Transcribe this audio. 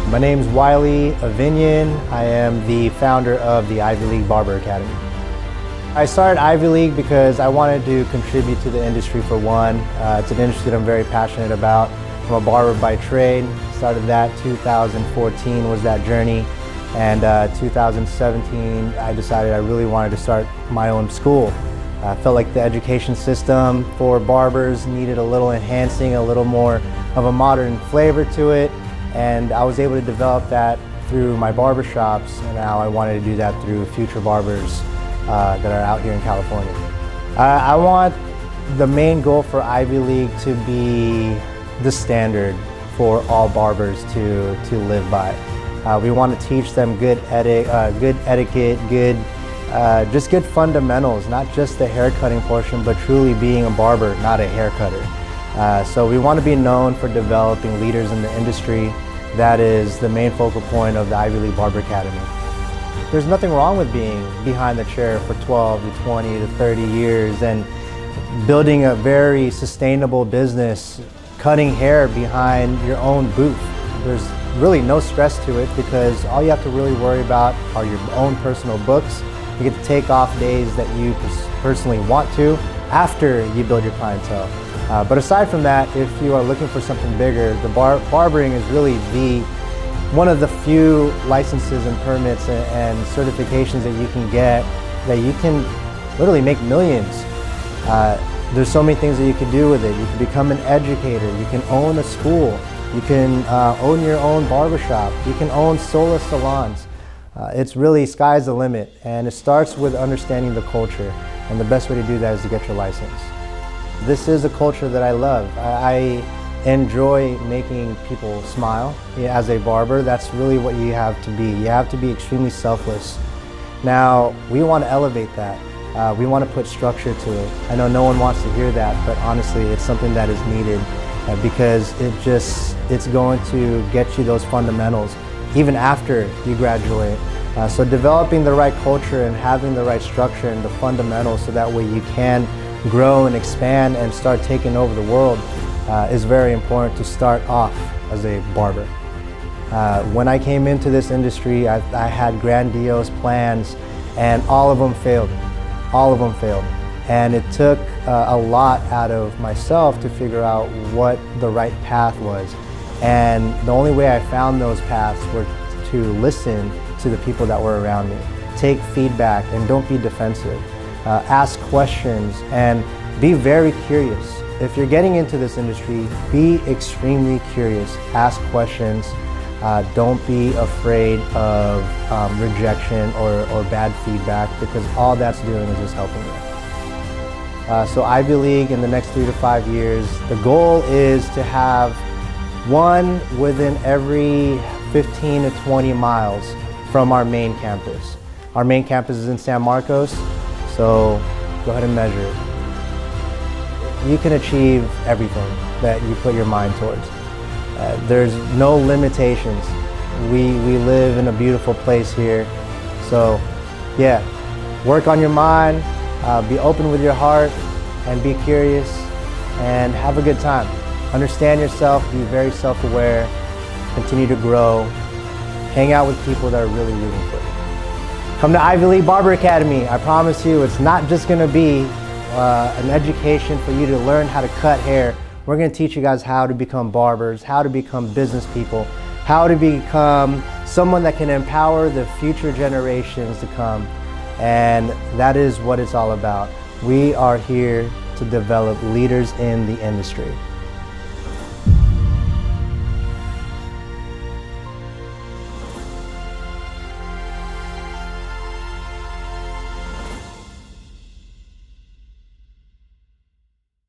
My name's Wylie Avinion. I am the founder of the Ivy League Barber Academy. I started Ivy League because I wanted to contribute to the industry for one. It's an industry that I'm very passionate about. I'm a barber by trade. Started that 2014 was that journey. And 2017, I decided I really wanted to start my own school. I felt like the education system for barbers needed a little enhancing, a little more of a modern flavor to it. And I was able to develop that through my barbershops, and now I wanted to do that through future barbers that are out here in California. I want the main goal for Ivy League to be the standard for all barbers to live by. We want to teach them good etiquette, just good fundamentals, not just the hair cutting portion, but truly being a barber, not a hair cutter. So we want to be known for developing leaders in the industry. That is the main focal point of the Ivy League Barber Academy. There's nothing wrong with being behind the chair for 12 to 20 to 30 years and building a very sustainable business, cutting hair behind your own booth. There's really no stress to it because all you have to really worry about are your own personal books. You get to take off days that you personally want to after you build your clientele. But aside from that, if you are looking for something bigger, the barbering is really one of the few licenses and permits and certifications that you can get that you can literally make millions. There's so many things that you can do with it. You can become an educator, you can own a school, you can own your own barbershop, you can own solo salons. It's really sky's the limit, and it starts with understanding the culture, and the best way to do that is to get your license. This is a culture that I love. I enjoy making people smile. As a barber, that's really what you have to be. You have to be extremely selfless. Now, we want to elevate that. We want to put structure to it. I know no one wants to hear that, but honestly, it's something that is needed because it's going to get you those fundamentals even after you graduate. So developing the right culture and having the right structure and the fundamentals so that way you can grow and expand and start taking over the world is very important to start off as a barber. When I came into this industry, I had grandiose plans and all of them failed. All of them failed. And it took a lot out of myself to figure out what the right path was. And the only way I found those paths were to listen to the people that were around me. Take feedback and don't be defensive. Ask questions and be very curious. If you're getting into this industry, be extremely curious. Ask questions. Don't be afraid of rejection or bad feedback, because all that's doing is just helping you. So Ivy League in the next 3 to 5 years, the goal is to have one within every 15 to 20 miles from our main campus. Our main campus is in San Marcos, so go ahead and measure it. You can achieve everything that you put your mind towards. There's no limitations. We live in a beautiful place here. So yeah, work on your mind, be open with your heart, and be curious, and have a good time. Understand yourself, be very self-aware, continue to grow, hang out with people that are really rooting for you. Come to Ivy League Barber Academy. I promise you, it's not just going to be an education for you to learn how to cut hair. We're going to teach you guys how to become barbers, how to become business people, how to become someone that can empower the future generations to come. And that is what it's all about. We are here to develop leaders in the industry.